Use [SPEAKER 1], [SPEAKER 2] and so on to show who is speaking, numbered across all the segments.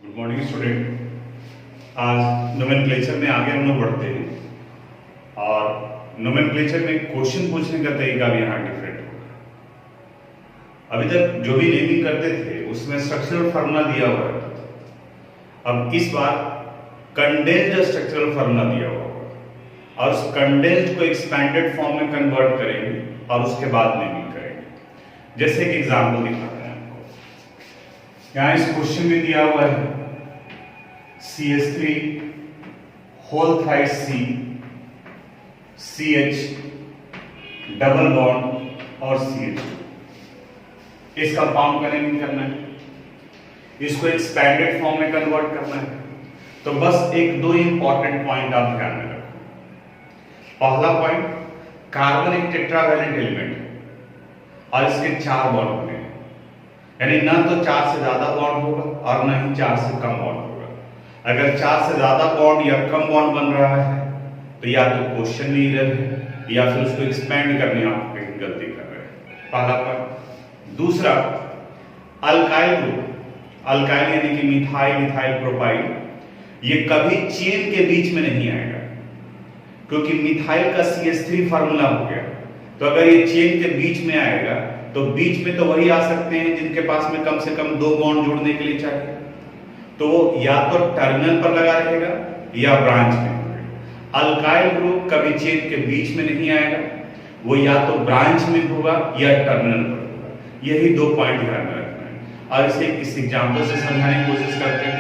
[SPEAKER 1] Good morning student. आज nomenclature में आगे हम लोग बढ़ते हैं और नोमेनक्लेचर में क्वेश्चन पूछने का तरीका भी यहाँ डिफरेंट होगा। अभी तक जो भी नेमिंग करते थे उसमें स्ट्रक्चरल फार्मूला दिया हुआ रहता था। अब इस बार कंडेंस्ड स्ट्रक्चरल फार्मूला दिया हुआ होगा और उस कंडेंस्ड को एक्सपैंडेड फॉर्म में कन्वर्ट करेंगे और उसके बाद नेमिंग करेंगे। जैसे एक एग्जाम्पल दिखाते हैं आपको। यहाँ इस क्वेश्चन में दिया हुआ है CH3 whole thrice C CH double bond और CH2। इस कंपाउंड का नेमिंग करना है, इसको एक्सपैंडेड फॉर्म में कन्वर्ट करना है। तो बस एक दो इंपॉर्टेंट पॉइंट आप ध्यान में रखो। पहला पॉइंट, कार्बन एक टेट्रावैलेंट एलिमेंट है और इसके 4 बॉन्ड बने हैं, यानी ना तो 4 से ज्यादा बॉन्ड होगा और ना ही 4 से कम बॉन्ड होगा। अगर 4 से ज्यादा बॉन्ड या कम बॉन्ड बन रहा है तो या तो क्वेश्चन में एरर है या फिर उसको एक्सपेंड करने आप कहीं गलती कर रहे हैं। पहला पॉइंट। दूसरा, अल्काइल ग्रुप, अल्काइल यानी कि मिथाइल मिथाइल प्रोपाइल, ये कभी चेन के बीच में नहीं आएगा क्योंकि मिथाइल का CH3 फार्मूला हो गया। तो अगर ये चेन के बीच में आएगा तो बीच में तो वही आ सकते हैं जिनके पास में कम से कम 2 बॉन्ड जोड़ने के लिए चाहिए। तो वो या तो टर्मिनल पर लगा रहेगा या ब्रांच में। अल्काइल ग्रुप कभी चेन के बीच में नहीं आएगा, वो या तो ब्रांच में होगा या टर्मिनल पर होगा। यही 2 पॉइंट ध्यान में रखना है और इसे इस एग्जांपल से समझाने की कोशिश करते हैं।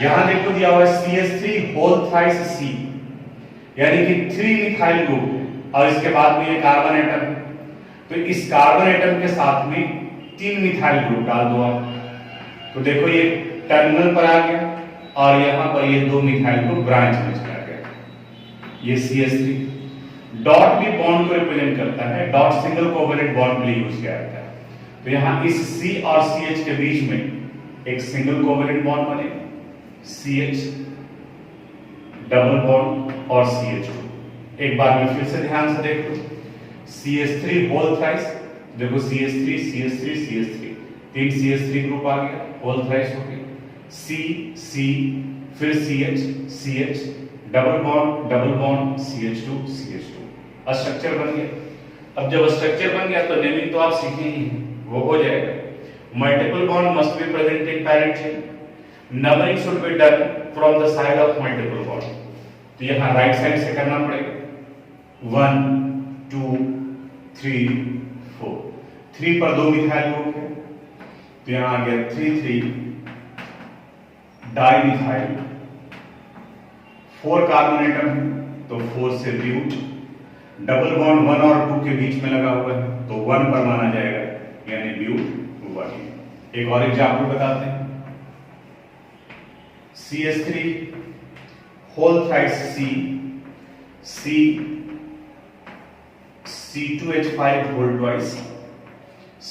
[SPEAKER 1] यहां देखो दिया हुआ है CH3 होल थ्राइस C, यानी कि 3 मिथाइल ग्रुप और इसके बाद में ये कार्बन एटम है। तो इस कार्बन एटम के साथ में 3 मिथाइल ग्रुप डाल दो आप। तो देखो ये टर्मिनल पर आ गया और यहां पर ये 2 मिथाइल ग्रुप ब्रांच में चला गया। ये CH3 डॉट भी बॉन्ड को रिप्रेजेंट करता है, डॉट सिंगल कोवेलेंट बॉन्ड के लिए यूज किया जाता है। तो यहां इस C और CH के बीच में एक सिंगल कोवेलेंट बॉन्ड बनेगा, CH डबल बॉन्ड और CH2। एक बार में फिर से ध्यान से देखो, CH3 होल थ्राइस, देखो CH3 CH3 CH3, 3 CH3 group आ गया, होल थ्राइस हो गया। C फिर CH CH double bond CH2 CH2, structure बन गया। अब जब स्ट्रक्चर बन गया तो नेमिंग तो आप सीखे ही हैं, वो हो जाएगा। Multiple bond must be present in parent chain, numbering should be done from the side of multiple bond. तो यहां राइट साइड से करना पड़ेगा, 1 2 3 4। 3 पर 2 मिथाइल ग्रुप है तो यहां आ गया 3 3 डाई मिथाइल। 4 कार्बन एटम है तो 4 से ब्यूट, डबल बॉन्ड 1 और 2 के बीच में लगा हुआ है तो 1 पर माना जाएगा, यानी ब्यूट 1। एक और एग्जांपल बताते हैं। CH3 whole thrice C C2H5 whole twice, C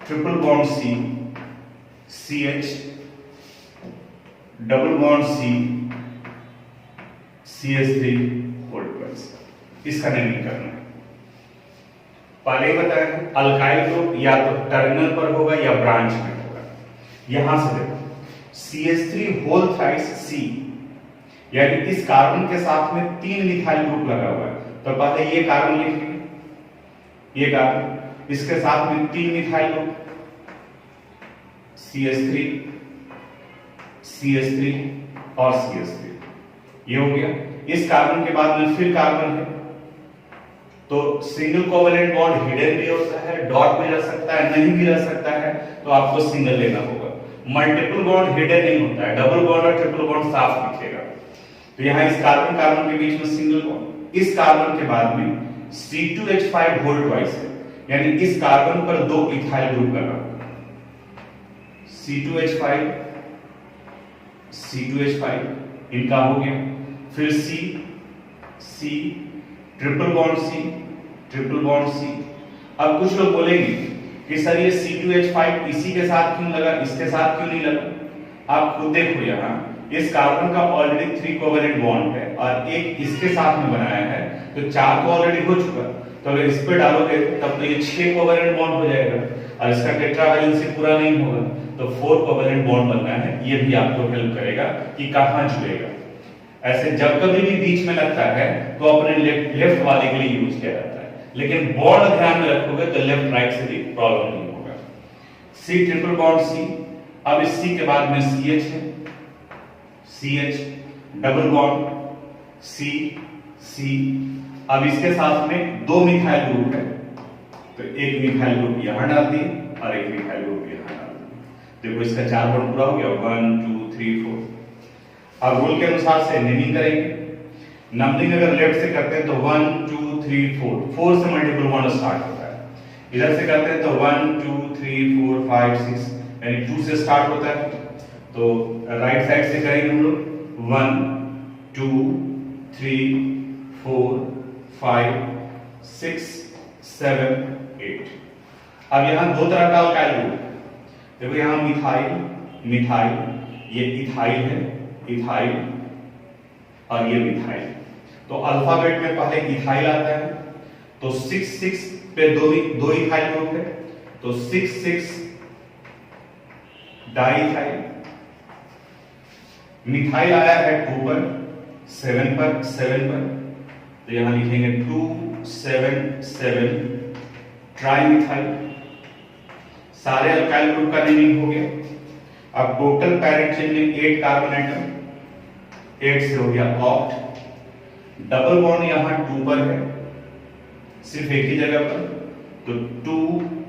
[SPEAKER 1] triple bond C CH double bond C CH3 whole twice. इसका नेमिंग करना है। पहले ही बताया अल्काइल ग्रुप या तो टर्मिनल पर होगा या ब्रांच में होगा। यहां से देखो CH3 होल थ्राइस C, यानी इस कार्बन के साथ में 3 मिथाइल ग्रुप लगा हुआ है। तो पहले ये कार्बन लिख लेंगे, ये कार्बन, इसके साथ में 3 मिथाइल ग्रुप CH3 और CH3, ये हो गया। इस कार्बन के बाद में फिर कार्बन है तो सिंगल कोवेलेंट बॉन्ड हिडन भी होता है, डॉट भी रह सकता है, नहीं भी रह सकता है, तो आपको सिंगल लेना होगा। मल्टीपल बॉन्ड हिडन नहीं होता है, डबल बॉन्ड और ट्रिपल बॉन्ड साफ दिखेगा। तो यहां इस कार्बन कार्बन के बीच में सिंगल बॉन्ड, इस कार्बन के बाद में C2H5 होल ट्वाइस है, यानी इस कार्बन पर 2 इथाइल ग्रुप लगा, C2H5 इनका हो गया। फिर C ट्रिपल बॉन्ड C। अब कुछ लोग बोलेंगे कि सर ये C2H5 इसी के साथ क्यों लगा, इसके साथ क्यों नहीं लगा। आप खुद देखो, यहां इस कार्बन का ऑलरेडी 3 कोवेलेंट बॉन्ड है और एक इसके साथ में बनाया है तो 4 तो ऑलरेडी हो चुका। तो अगर इस पे डालोगे तब तो ये 6 कोवेलेंट बॉन्ड हो जाएगा और इसका टेट्रावैलेंसी पूरा नहीं होगा। तो 4 कोवेलेंट बॉन्ड बनना है, ये भी आपको हेल्प करेगा कि कहां जुड़ेगा। ऐसे जब कभी भी बीच में लगता है तो अपने लेफ्ट वाले के लिए यूज किया जाता है, लेकिन बॉन्ड ध्यान में रखोगे तो लेफ्ट राइट से भी प्रॉब्लम नहीं होगा। C ट्रिपल बॉन्ड C, अब इस C के बाद में CH है, CH double bond C C, अब इसके साथ में 2 मिथाइल ग्रुप है, तो एक मिथाइल ग्रुप यहां डाल दिए और एक मिथाइल ग्रुप यहां डाल दिए। देखो इसका 4 बॉन्ड पूरा हो गया, 1 2 3 4। अब रूल के अनुसार से नेमिंग करेंगे। नंबरिंग अगर लेफ्ट से करते हैं तो 1 2 3 4, 4 से मल्टीपल बॉन्ड स्टार्ट होता है। इधर से करते हैं तो 1 2 3 4 5 6, यानी 2 से स्टार्ट होता है। तो राइट साइड से करेंगे हम लोग 1 2 3 4 5 6 7 8। अब यहां दो तरह का अल्काइल ग्रुप, देखो यहां मिथाइल मिथाइल, ये इथाइल है इथाइल, और ये मिथाइल। तो अल्फाबेट में पहले इथाइल आता है, तो 6 6 पे दो इथाइल ग्रुप है, तो 6 6 डाइथाइल। मिथाइल आया है 2 पर, 7 पर, तो यहां लिखेंगे 2 7 7 ट्राइमिथाइल। सारे अल्काइल ग्रुप का नेमिंग हो गया। अब टोटल पैरेंट चेन में 8 कार्बन एटम, 8 से हो गया ऑक्ट। डबल बॉन्ड यहां 2 पर है, सिर्फ एक ही जगह पर, तो 2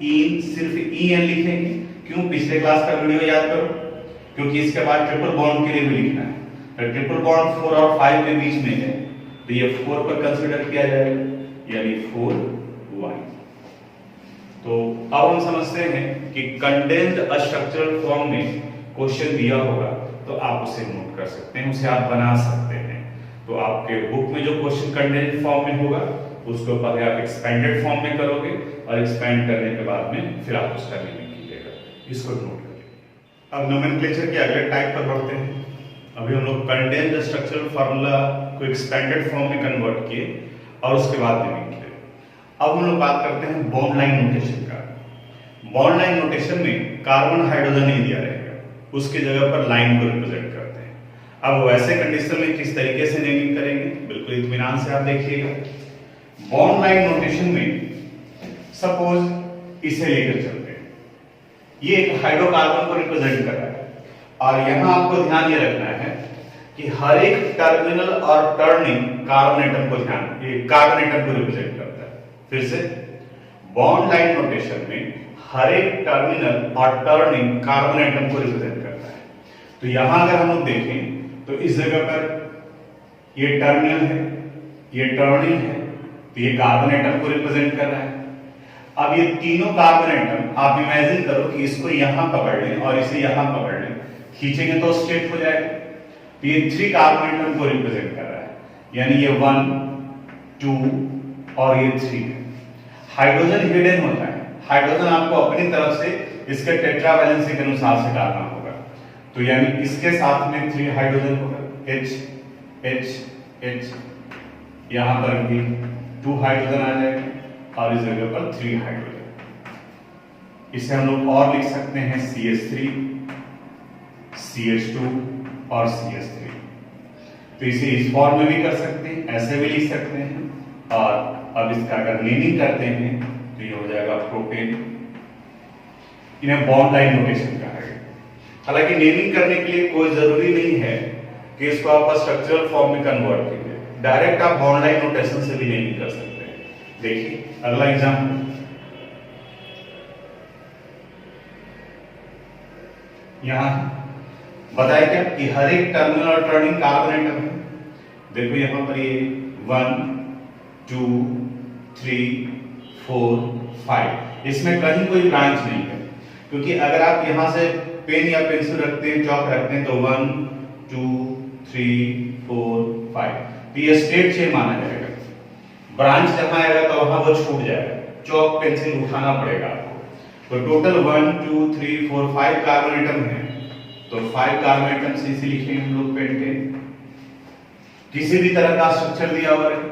[SPEAKER 1] इन, सिर्फ EN लिखेंगे। क्यों? पिछले क्लास का वीडियो याद करो, क्योंकि इसके बाद ट्रिपल बॉन्ड के लिए भी लिखना है। तो ट्रिपल बॉन्ड 4 और 5 के बीच में है, तो ये 4 पर कंसीडर किया जाएगा, यानी 4Y। तो अब हम समझते हैं कि कंडेंस्ड स्ट्रक्चरल फॉर्म में क्वेश्चन दिया होगा तो आप उसे नोट कर सकते हैं, उसे आप बना सकते हैं। तो आपके बुक में जो क्वेश्चन कंडेंस्ड फॉर्म में होगा उसको पहले आप एक्सपेंडेड फॉर्म में करोगे, और एक्सपेंड करने के बाद में फिर आप उसका मीनिंग कीजिएगा। इसको नोट करिए। अब नोमेनक्लेचर के अगले टाइप पर बढ़ते हैं। अभी हम लोग कंडेंस्ड स्ट्रक्चरल फार्मूला को एक्सपेंडेड फॉर्म में कन्वर्ट किए और उसके बाद मीनिंग किए। अब हम लोग बात करते हैं बॉन्ड लाइन नोटेशन का। बॉन्ड लाइन नोटेशन में कार्बन हाइड्रोजन नहीं दिया रहेगा, उसकी जगह पर लाइन को रिप्रेजेंट करते हैं। अब वैसे कंडीशन में किस तरीके से नेमिंग करेंगे, बिल्कुल इत्मीनान से आप देखिएगा। बॉन्ड लाइन नोटेशन में सपोज इसे लेकर चलते हैं, ये एक हाइड्रोकार्बन को रिप्रेजेंट कर रहा है, और यहां आपको ध्यान ये रखना है कि हर एक टर्मिनल और टर्निंग कार्बन एटम को रिप्रेजेंट करता है। फिर से, बॉन्ड लाइन नोटेशन में हर एक टर्मिनल और टर्निंग कार्बन एटम को रिप्रेजेंट करता है। तो यहां अगर हम लोग देखें तो इस जगह पर ये टर्मिनल है, ये टर्निंग है, तो ये कार्बन एटम को रिप्रेजेंट कर रहा है। अब ये तीनों कार्बन एटम आप इमेजिन करो कि इसको यहां पकड़ लें और इसे यहां पकड़ लें, खींचेंगे तो स्ट्रेट हो जाएगा। तो ये 3 कार्बन एटम को रिप्रेजेंट कर रहा है, यानी ये 1 2 और ये 3 है। हाइड्रोजन हिडन होता है, हाइड्रोजन आपको अपनी तरफ से इसके टेट्रा वैलेंसी के अनुसार से डालना होगा। तो यानी इसके साथ में 3 हाइड्रोजन होगा, H H H, यहां पर भी 2 हाइड्रोजन आ जाएगा और इस जगह पर 3 हाइड्रोजन। इसे हम लोग और लिख सकते हैं CH3 CH2 और CH3। तो इसे इस फॉर्म में भी कर सकते हैं, ऐसे भी लिख सकते हैं, और अब इसका अगर नेमिंग करते हैं तो ये हो जाएगा प्रोपेन। इन्हें बॉन्ड लाइन नोटेशन कहा है। हालांकि नेमिंग करने के लिए कोई जरूरी नहीं है कि इसको आप स्ट्रक्चरल फॉर्म में कन्वर्ट कीजिए, डायरेक्ट आप बॉन्ड लाइन नोटेशन से भी नेमिंग कर सकते हैं। देखिए अगला एग्जांपल, यहां बताया क्या कि हर एक टर्मिनल और टर्निंग कार्बन एटम है। देखो यहां पर ये 1 2 3 4 5, इसमें कहीं कोई ब्रांच नहीं है, क्योंकि अगर आप यहां से पेन या पेंसिल रखते हैं, चौक रखते हैं, तो 1 2 3 4 5, तो ये स्ट्रेट चेन माना जाएगा। ब्रांच जहां आएगा तो वहां वो छूट जाएगा, चौक पेंसिल उठाना पड़ेगा आपको। तो टोटल 1 2 3 4 5 कार्बन एटम है, तो 5 कार्बन एटम से इसे लिखेंगे हम लोग पेंटेन। किसी भी तरह का स्ट्रक्चर दिया हुआ है,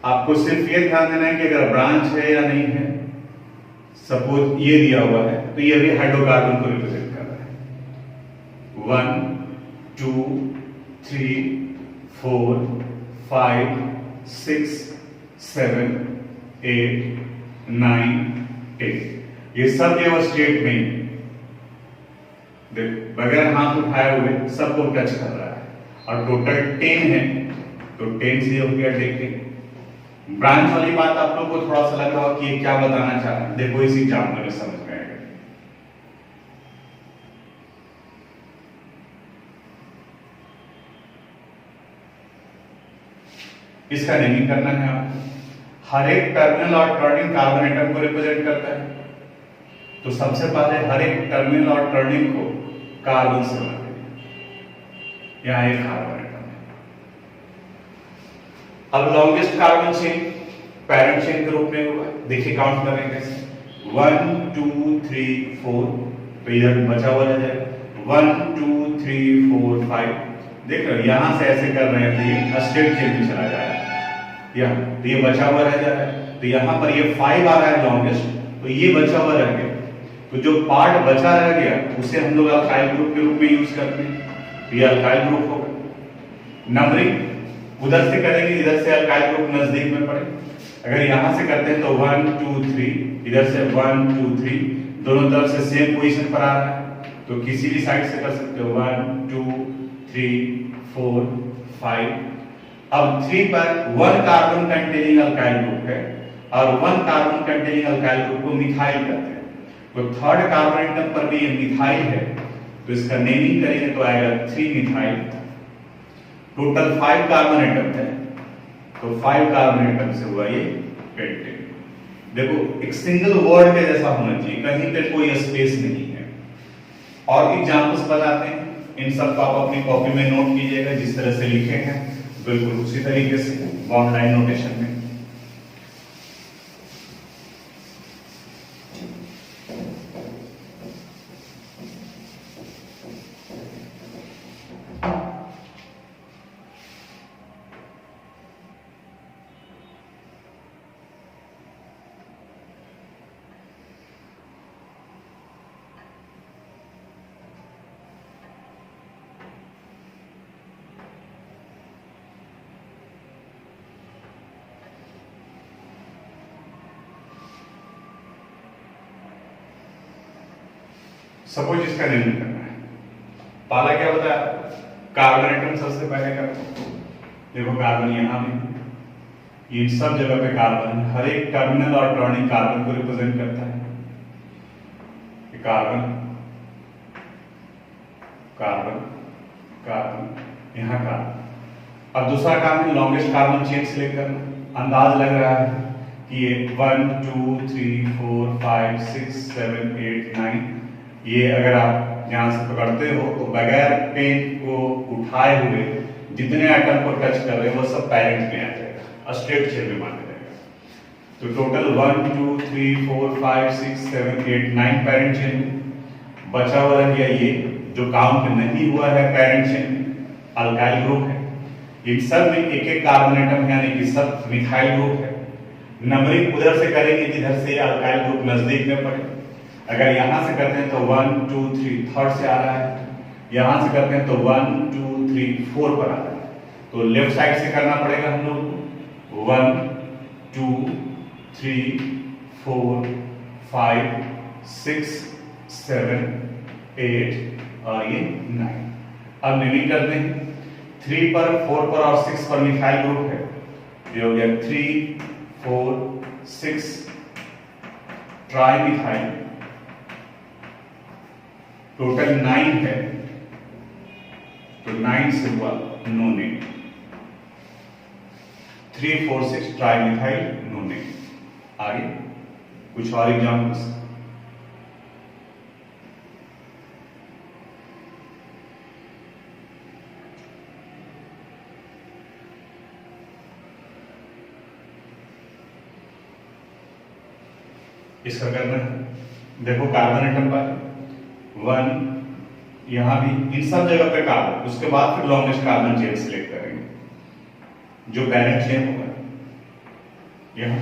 [SPEAKER 1] आपको सिर्फ ये ध्यान देना है कि अगर ब्रांच है या नहीं है, सपोज ये दिया हुआ है तो ये भी हाइड्रोकार्बन को रिप्रेजेंट कर रहा है। 1 2 3 4 5 6 7 8 9 10, ये सब जो स्टेट में बगैर हाथ उठाए हुए सबको टच कर रहा है, और टोटल 10 है, तो 10 से हो गया। देखिए ब्रांच वाली बात आप लोग को थोड़ा सा लग रहा हो कि ये क्या बताना चाह रहा है, देखो इस एग्जाम्पल में समझ में आएगा। इसका नेमिंग करना है आपको। हर एक टर्मिनल और टर्निंग कार्बन एटम को रिप्रेजेंट करता है, तो सबसे पहले हर एक टर्मिनल और टर्निंग को कार्बन से बना देंगे। यहां एक कार्बन एटम है। अब longest carbon chain parent chain के रूप में हुआ, देखिए काउंट करेंगे कैसे। 1 2 3 4, तो इधर बचा हुआ रह जाएगा 1 2 3 4 5। देख रहे हो यहां से ऐसे कर रहे हैं तो ये स्ट्रेट चेन में चला जा रहा है, यहाँ तो ये बचा हुआ रह जा रहा है, तो यहां पर ये 5 आ रहा है लॉन्गेस्ट, तो ये बचा हुआ रह गया। तो जो पार्ट बचा रह गया उसे हम लोग अल्काइल ग्रुप के रूप में यूज करते हैं, तो ये अल्काइल ग्रुप होगा। नंबरिंग उधर से करेंगे, इधर से अल्काइल ग्रुप नजदीक में पड़े। अगर यहां से करते हैं तो 1 2 3, इधर से 1 2 3, दोनों तरफ से सेम पोजीशन पर आ रहा है, तो किसी भी साइड से कर सकते हो 1 2 3 4 5। अब 3 पर 1 कार्बन कंटेनिंग अल्काइल ग्रुप है और 1 कार्बन कंटेनिंग अल्काइल ग्रुप को मिथाइल कहते हैं, तो थर्ड कार्बन एटम पर भी ये मिथाइल है, तो इसका नेमिंग करेंगे तो आएगा 3 मिथाइल। टोटल 5 कार्बन एटम है, तो 5 कार्बन एटम से हुआ ये पेंटेन। देखो एक सिंगल वर्ड के जैसा होना चाहिए, कहीं पे कोई स्पेस नहीं है। और एग्जांपल्स बताते हैं, इन सब को आप अपनी कॉपी में नोट कीजिएगा, जिस तरह से लिखे हैं बिल्कुल उसी तरीके से बॉन्ड लाइन नोटेशन में। सपोज इसका नेमिंग करना है, पहला क्या बताया, कार्बन एटम सबसे पहले करना। देखो कार्बन यहां में, इन सब जगह पे कार्बन, हर एक टर्मिनल और टर्निंग कार्बन को रिप्रेजेंट करता है। कार्बन कार्बन कार्बन, यहां कार्बन। अब दूसरा काम है लॉन्गेस्ट कार्बन चेन सिलेक्ट करना। अंदाज लग रहा है कि ये 1 2 3 4 5 6 7 8 9, ये अगर आप यहां से पकड़ते हो तो बगैर पेन को उठाए हुए जितने एटम को टच कर रहे हैं वो सब पैरेंट में आ जाएगा, स्ट्रेट चेन में माना जाएगा। तो टोटल 1 2 3 4 5 6 7 8 9 पैरेंट चेन। बचा हुआ रह गया ये जो काउंट नहीं हुआ है पैरेंट चेन, अल्काइल ग्रुप है। इन सब में एक एक कार्बन एटम यानी कि सब मिथाइल ग्रुप है। नंबरिंग उधर से करेंगे जिधर से अल्काइल ग्रुप नजदीक में पड़े। अगर यहां से करते हैं तो 1 2 3 थर्ड से आ रहा है, यहां से करते हैं तो 1 2 3 4 पर आ रहा है, तो लेफ्ट साइड से करना पड़ेगा हम लोग को 1 2 3 4 5 6 7 8 और ये 9। अब नेमिंग करते हैं, 3 पर 4 पर और 6 पर मिथाइल ग्रुप है, ये हो गया 3 4 6 ट्राई मिथाइल। टोटल 9 है, तो 9 से हुआ नोनेट। 3 4 6 ट्राई मिथाइल नोनेट। आगे कुछ और एग्जाम्पल्स। इसका करना है, देखो कार्बन एटम पर 1, यहां भी इन सब जगह पे कार्बन, उसके बाद फिर लॉन्गेस्ट कार्बन चेन सिलेक्ट करेंगे जो पैरेंट चेन होगा। यहां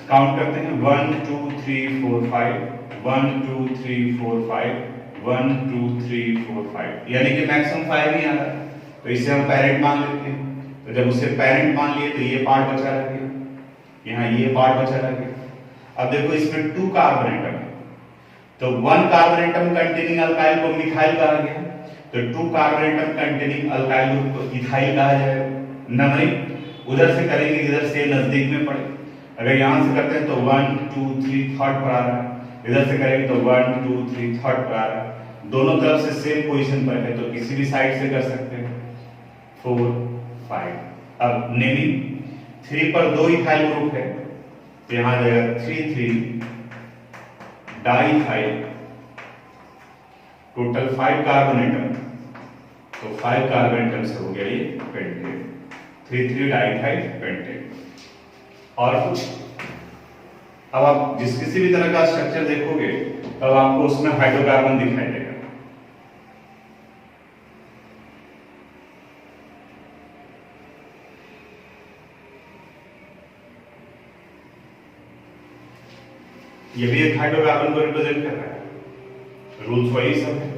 [SPEAKER 1] काउंट करते हैं 1 2 3 4 5 1 2 3 4 5 1 2 3 4 5 यानी कि मैक्सिमम 5 ही आ रहा है, तो इसे हम पेरेंट मान लेते हैं। तो जब उसे पेरेंट मान लिए तो ये पार्ट बचा रह गया, यहाँ ये पार्ट बचा रह गया। अब देखो इसमें 2 कार्बन एटम है, तो 1 कार्बन एटम कंटेनिंग अल्काइल को मिथाइल कहा गया, तो 2 carbon atom containing alkyl group को इथाइल कहा जाएगा। नंबरिंग उधर से करेंगे इधर से नजदीक में पड़े, अगर यहां से करते हैं तो 1 2 3 थर्ड पर आ रहा है, इधर से करेंगे तो 1 2 3 थर्ड पर आ रहा है, दोनों तरफ से सेम पोजीशन पर है तो किसी भी साइड से कर सकते हैं 4 5। अब नेमिंग 3 पर 2 इथाइल ग्रुप है तो यहां आ जाएगा 3 3 डाइथाइल, टोटल 5 कार्बन एटम, तो 5 कार्बन एटम से हो गया ये पेंटेन, 3 3 डाइथाइल पेंटेन। और कुछ अब आप जिस किसी भी तरह का स्ट्रक्चर देखोगे तब आपको उसमें हाइड्रोकार्बन दिखाई देगा। ये भी एक हाइड्रोकार्बन को रिप्रेजेंट कर रहा है, रूल्स वही सब है।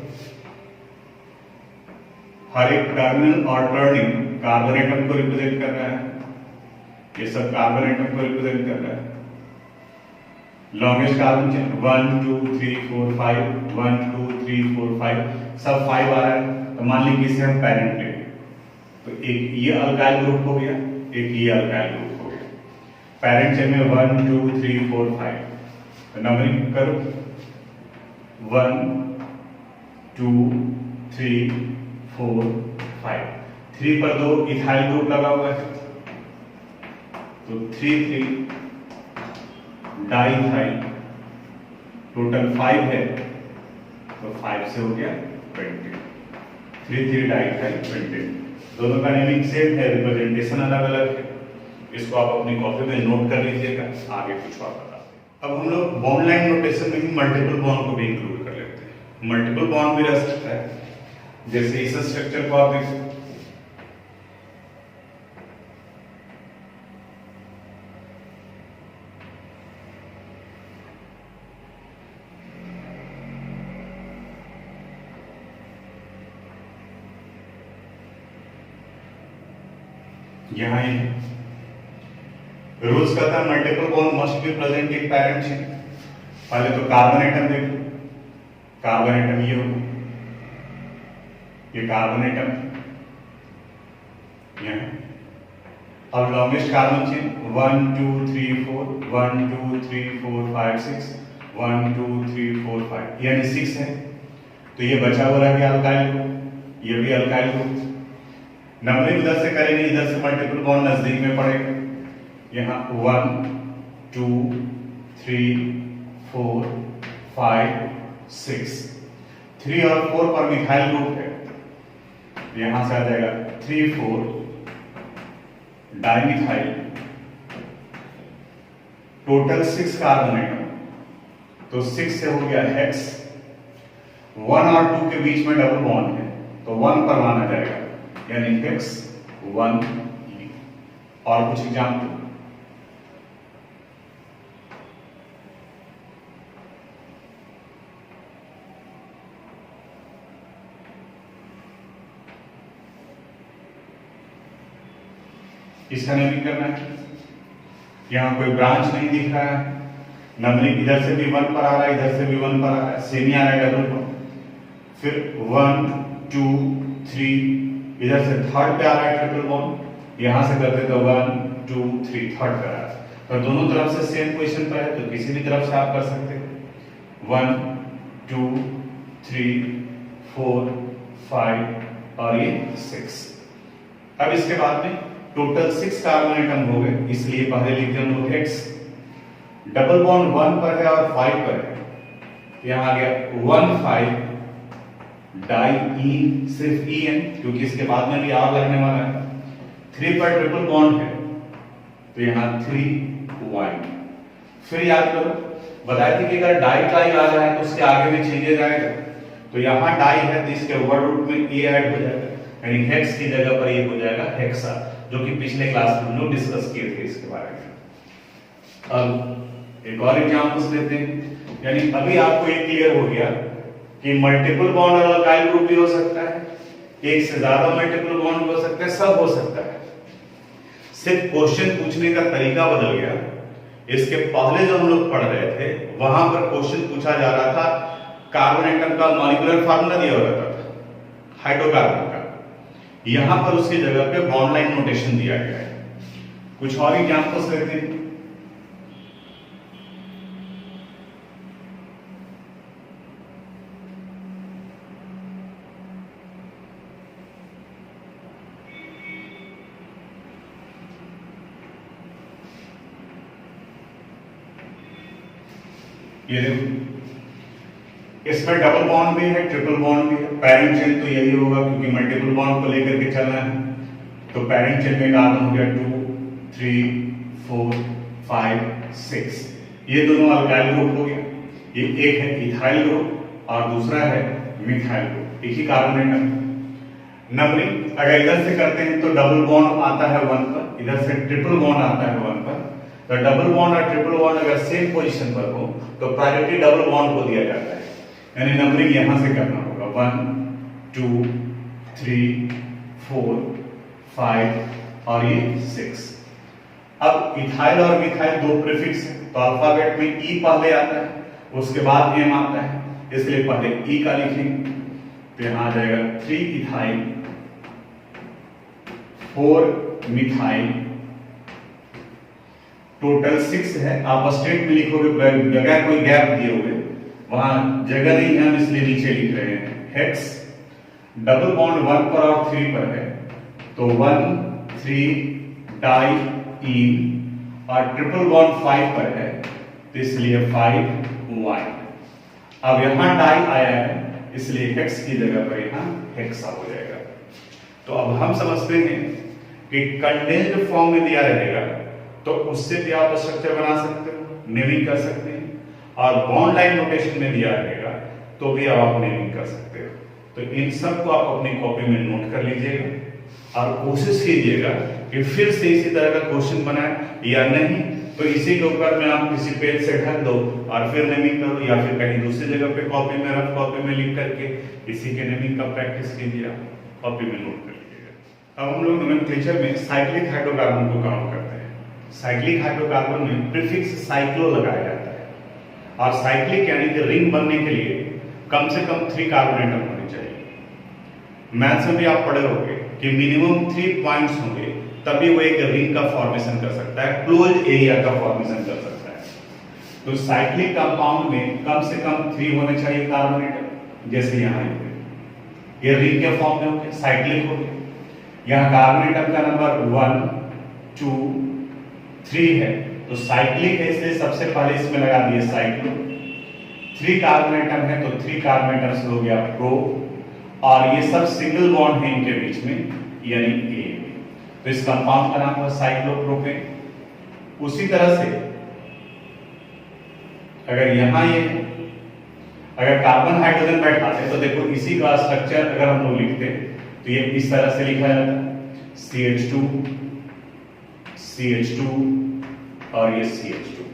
[SPEAKER 1] हर एक टर्मिनल और टर्निंग कार्बन एटम को रिप्रेजेंट कर रहा है, ये सब कार्बन एटम को रिप्रेजेंट कर रहा है। लॉन्गेस्ट कार्बन चेन 1 2 3 4 5 1 2 3 4 5 सब 5 आ रहा है, तो मान लीजिए इसे हम पेरेंट ले, तो एक ये अल्काइल ग्रुप हो गया, एक ये अल्काइल ग्रुप हो गया। पेरेंट चेन में 1 2 3 4 5, तो नंबरिंग करो 1 2 3 4 5, 3 पर 2 इथाइल ग्रुप लगा हुआ है तो 3 3 डाइथाइल, टोटल 5 है तो 5 से हो गया पेंटेन, 3 3 डाइथाइल पेंटेन। दोनों का नेमिंग सेम है, रिप्रेजेंटेशन अलग अलग है, इसको आप अपनी कॉपी में नोट कर लीजिएगा, आगे कुछ और बताते हैं। अब हम लोग बॉन्ड लाइन नोटेशन में ही मल्टीपल बॉन्ड को भी इंक्लूड कर लेते हैं। मल्टीपल बॉन्ड भी रह सकता है, जैसे इस स्ट्रक्चर को आप देखो, यहां रूल्स कहता है multiple bond must be present in parent chain. पहले तो कार्बन एटम देखो, कार्बन एटम ये होगा, ये कार्बन एटम यहां। अब लॉन्गेस्ट कार्बन चेन 1 2 3 4 1 2 3 4 5 6 1 2 3 4 5 यानी 6 है, तो ये बचा हुआ रह गया अल्काइल ग्रुप, ये भी अल्काइल ग्रुप। नंबरिंग इधर से करेंगे, इधर से मल्टीपल बॉन्ड नजदीक में पड़ेगा, यहाँ 1 2 3 4 5 6, 3 और 4 पर मिथाइल ग्रुप है, यहां से आ जाएगा 3 4 डाइमिथाइल, टोटल 6 कार्बन एटम, तो 6 से हो गया हेक्स। 1 और 2 के बीच में डबल बॉन्ड है तो 1 पर माना जाएगा, यानी हेक्स 1। और कुछ एग्जाम्पल, इसका नेमिंग करना है। यहां कोई ब्रांच नहीं दिख रहा है, नंबरिंग इधर से भी 1 पर आ रहा है, इधर से भी 1 पर आ रहा है, सेमी आ रहा है डबल बॉन्ड। फिर 1 2 3 इधर से थर्ड पे आ रहा है ट्रिपल बॉन्ड, यहां से करते तो 1 2 3 थर्ड पे आ रहा है, तो दोनों तरफ से सेम पोजीशन पर है तो किसी भी तरफ से आप कर सकते हैं 1 2 3 4 5 और ये 6। अब इसके बाद में टोटल 6 कार्बन एटम हो गए, इसलिए पहले लिखते हैं हम लोग हेक्स। डबल बॉन्ड 1 पर है और 5 पर है, यहां आ गया 1 5 डाई ई, सिर्फ ई है क्योंकि इसके बाद में भी आर लगने वाला है। 3 पर ट्रिपल बॉन्ड है तो यहां 3 1। फिर याद करो, बताया था कि अगर डाई ट्राई आ जाए तो उसके आगे में चेंजेस आएगा, तो यहां डाई है तो इसके वर्ड रूट में ए ऐड हो जाएगा, यानी हेक्स की जगह पर ये हो जाएगा हेक्सा, जो कि पिछले क्लास में हम लोग डिस्कस किए थे इसके बारे में। अब एक और एग्जांपल्स लेते हैं, यानी अभी आपको ये क्लियर हो गया कि मल्टीपल बॉन्ड और अल्काइल ग्रुप भी हो सकता है, एक से ज्यादा मल्टीपल बॉन्ड भी हो सकता है, सब हो सकता है। सिर्फ क्वेश्चन पूछने का तरीका बदल गया। इसके पहले जो हम लोग पढ़ रहे थे वहां पर क्वेश्चन पूछा जा रहा था, कार्बन एटम का मॉलिक्यूलर फार्मूला दिया रहता था हाइड्रोकार्बन का, यहां पर उसकी जगह पे बॉन्ड लाइन नोटेशन दिया गया है। कुछ और एग्जांपल्स लेते हैं। ये देखो, इसमें डबल बॉन्ड भी है, ट्रिपल बॉन्ड भी है। पैरेंट चेन तो यही होगा क्योंकि मल्टीपल बॉन्ड को लेकर के चलना है, तो पैरेंट चेन में कार्बन हो गया 2 3 4 5 6। ये दोनों अल्काइल ग्रुप हो गया। ये एक है इथाइल ग्रुप और दूसरा है मिथाइल ग्रुप, एक ही कार्बन एटम। नंबरिंग अगर इधर से करते हैं तो डबल बॉन्ड आता है 1 पर, इधर से ट्रिपल बॉन्ड आता है 1 पर। तो डबल बॉन्ड और ट्रिपल बॉन्ड अगर सेम पोजीशन पर हो तो प्रायोरिटी डबल बॉन्ड को दिया जाता है, यानी नंबरिंग यहां से करना होगा 1 2 3 4 5 और ये 6। अब इथाइल और मिथाइल दो प्रीफिक्स है, तो अल्फाबेट में ई पहले आता है, उसके बाद एम आता है, इसलिए पहले ई का लिखेंगे। तो यहां आ जाएगा 3 इथाइल 4 मिथाइल, टोटल 6 है। आप स्टेट में लिखोगे, जगह कोई गैप दिए हुए वहां जगह नहीं है, हम इसलिए नीचे लिख रहे हैं हेक्स। डबल बॉन्ड 1 पर और 3 पर है, तो 1 3 डाई इन, और ट्रिपल बॉन्ड 5 पर है, तो इसलिए 5 वाई। अब यहां डाई आया है, इसलिए हेक्स की जगह पर यहां हेक्सा हो जाएगा। तो अब हम समझते हैं कि कंडेंस्ड फॉर्म में दिया रहेगा तो उससे भी आप स्ट्रक्चर बना सकते हो, नेमिंग कर सकते हैं, और बॉन्ड लाइन नोटेशन में दिया रहेगा तो भी आप नेमिंग कर सकते हो। तो इन सब को आप अपनी कॉपी में नोट कर लीजिएगा और कोशिश कीजिएगा कि फिर से इसी तरह का क्वेश्चन बनाए, या नहीं तो इसी के ऊपर में आप किसी पेज से ढक दो और फिर नेमिंग करो, या फिर कहीं दूसरी जगह पे कॉपी में रफ कॉपी में लिख करके इसी के नेमिंग का प्रैक्टिस कीजिए, कॉपी में नोट कर लीजिएगा। अब हम लोग नोमेनक्लेचर में साइक्लिक हाइड्रोकार्बन को काउंट करते हैं। साइक्लिक हाइड्रोकार्बन में प्रीफिक्स साइक्लो लगाया जाता है, और साइक्लिक यानी कि रिंग बनने के लिए कम से कम 3 कार्बन एटम होने चाहिए। मैथ्स में भी आप पढ़े होंगे कि मिनिमम 3 पॉइंट्स होंगे तभी वो एक रिंग का फॉर्मेशन कर सकता है, क्लोज एरिया का फॉर्मेशन कर सकता है। तो साइक्लिक कंपाउंड में कम से कम 3 होने चाहिए कार्बन एटम, जैसे यहाँ ये रिंग के फॉर्म में हो गया, साइक्लिक हो गया। यहाँ कार्बन एटम का नंबर 1 2 3 है, तो साइक्लिक है, इसलिए सबसे पहले इसमें लगा दिए साइक्लो। 3 कार्बन एटम है तो 3 कार्बन एटम से हो गया प्रो, और ये सब सिंगल बॉन्ड है इनके बीच में, यानी ए। तो इस कंपाउंड का नाम हुआ साइक्लोप्रोपेन। उसी तरह से अगर यहां ये अगर कार्बन हाइड्रोजन बैठाते तो देखो इसी का स्ट्रक्चर अगर हम लोग लिखते तो ये इस तरह से लिखा जाता है CH2 CH2 और ये CH2।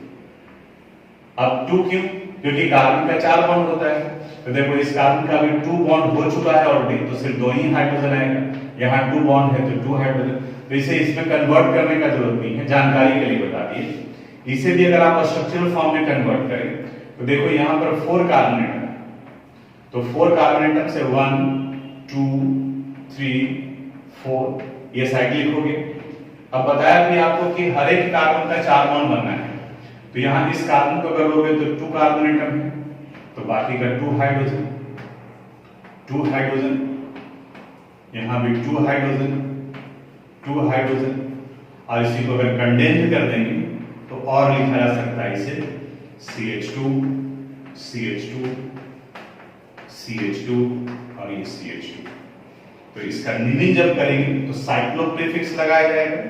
[SPEAKER 1] अब 2 क्यों? क्योंकि कार्बन का 4 बॉन्ड होता है, तो देखो इस कार्बन का भी 2 बॉन्ड हो चुका है ऑलरेडी, तो सिर्फ 2 ही हाइड्रोजन आएगा। यहाँ 2 बॉन्ड है तो 2 हाइड्रोजन, तो इसे इसमें कन्वर्ट करने का जरूरत नहीं है, जानकारी के लिए बता दिए। इसे भी अगर आप स्ट्रक्चरल फॉर्म में कन्वर्ट करें तो देखो यहाँ पर 4 कार्बन एटम, तो 4 कार्बन एटम से 1 2 3 4 ये साइक्लिक हो गया। अब बताया भी आपको कि हर एक कार्बन का 4 बॉन्ड बनना है, तो यहाँ इस कार्बन को अगर लोगे तो 2 कार्बन एटम है, तो बाकी का 2 हाइड्रोजन, 2 हाइड्रोजन, यहाँ भी 2 हाइड्रोजन, 2 हाइड्रोजन, और इसी को अगर कंडेंस कर देंगे तो और लिखा जा सकता है इसे CH2 CH2 CH2 और ये CH2। तो इसका नीनिंग जब करेंगे तो साइक्लो प्रीफिक्स लगाया जाएगा।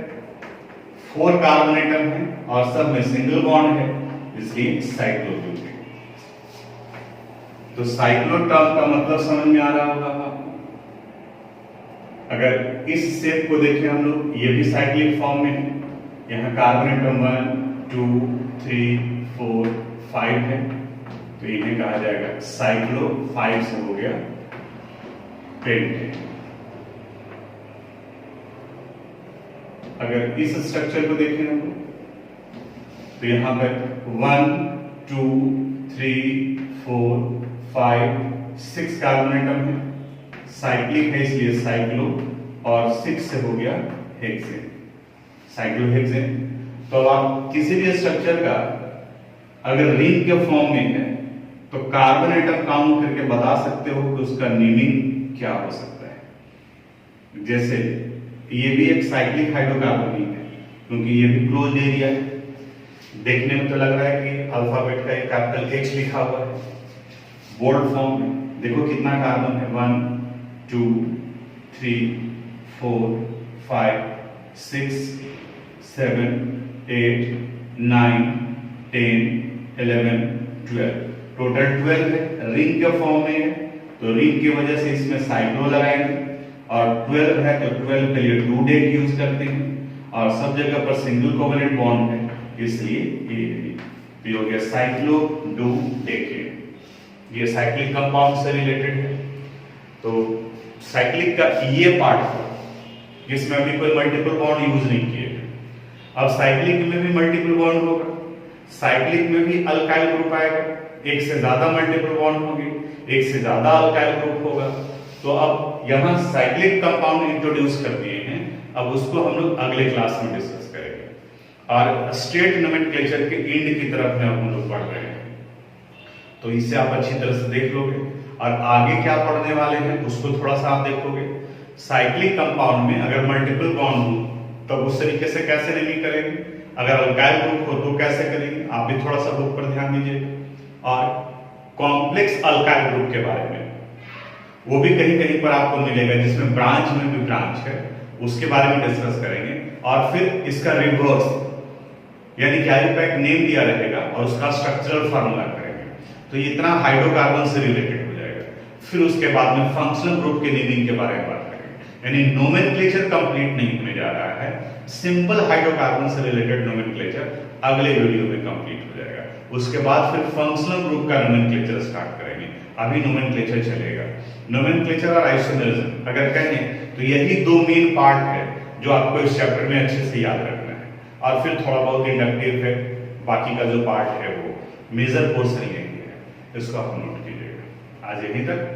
[SPEAKER 1] 4 कार्बन एटम है और सब में सिंगल बॉन्ड है, इसलिए साइक्लोप्रोपेन। तो साइक्लो टर्म का मतलब समझ में आ रहा होगा आपको। अगर इस शेप को देखें हम लोग, ये भी साइक्लिक फॉर्म में है, यहाँ कार्बन एटम 1 2 3 4 5 है, तो इन्हें कहा जाएगा साइक्लो। 5 से हो गया पेंटेन। अगर इस स्ट्रक्चर को देखें हम तो यहां पर 1 2 3 4 5 6 कार्बन एटम है, साइक्लिक है इसलिए साइक्लो, और 6 से हो गया हेक्सेन, साइक्लोहेक्सेन। तो अब आप किसी भी स्ट्रक्चर का अगर रिंग के फॉर्म में है तो कार्बन एटम काउंट करके बता सकते हो कि उसका नेमिंग क्या हो सकता है। जैसे ये भी एक साइक्लिक हाइड्रोकार्बन रिंग है क्योंकि ये भी क्लोज एरिया है। देखने में तो लग रहा है कि अल्फाबेट का एक कैपिटल H लिखा हुआ है बोल्ड फॉर्म में। देखो कितना कार्बन है, 1 2 3 4 5 6 7 8 9 10 11 12, टोटल 12 है। रिंग के फॉर्म में है तो रिंग की वजह से इसमें साइक्लो लगाएंगे, और 12 है तो 12 के लिए 2 डेक यूज करते हैं, और सब जगह पर सिंगल कोवेलेंट बॉन्ड है इसलिए ये हो गया साइक्लो 2 डेकेड। ये साइक्लिक कंपाउंड से रिलेटेड है। तो साइक्लिक का ये पार्ट जिसमें अभी कोई मल्टीपल बॉन्ड यूज नहीं किए, अब साइक्लिक में भी मल्टीपल बॉन्ड होगा, साइक्लिक में भी अल्काइल ग्रुप आएगा, एक से ज्यादा मल्टीपल बॉन्ड होंगे, एक से ज्यादा अल्काइल ग्रुप होगा। तो अब यहां साइक्लिक कंपाउंड इंट्रोड्यूस कर दिए हैं, अब उसको हम लोग अगले क्लास में डिस्कस करेंगे। और स्टेट नोमेनक्लेचर के एंड की तरफ में हम लोग बढ़ रहे हैं, तो इससे आप अच्छी तरह से देख लोगे, और आगे क्या पढ़ने वाले हैं उसको थोड़ा सा आप देखोगे। साइक्लिक कंपाउंड में अगर मल्टीपल बॉन्ड हो तब उस तरीके से कैसे नेमिंग करेंगे, अगर अल्काइल ग्रुप हो तो कैसे करेंगे, आप भी थोड़ा सा बुक पर ध्यान दीजिए। और कॉम्प्लेक्स अल्काइल ग्रुप के बारे में वो भी कहीं कहीं पर आपको मिलेगा, जिसमें ब्रांच में भी ब्रांच है, उसके बारे में डिस्कस करेंगे। और फिर इसका रिवर्स यानी कि आयु का एक नेम दिया रहेगा और उसका स्ट्रक्चरल फार्मूला करेंगे। तो ये इतना हाइड्रोकार्बन से रिलेटेड हो जाएगा। फिर उसके बाद में फंक्शनल ग्रुप के नेमिंग के बारे में बात करेंगे। यानी नोमेनक्लेचर कंप्लीट नहीं होने जा रहा है, सिंपल हाइड्रोकार्बन से रिलेटेड नोमेनक्लेचर अगले वीडियो में कंप्लीट हो जाएगा। उसके बाद फिर फंक्शनल ग्रुप का नोमेनक्लेचर स्टार्ट करेंगे। अभी नोमेनक्लेचर चलेगा। नोमेनक्लेचर और आइसोमेरिज्म अगर कहें तो यही दो मेन पार्ट है जो आपको इस चैप्टर में अच्छे से याद रखना है, और फिर थोड़ा बहुत इंडक्टिव है, बाकी का जो पार्ट है वो मेजर पोर्शन यही है, इसको आप नोट कीजिएगा। आज यहीं तक।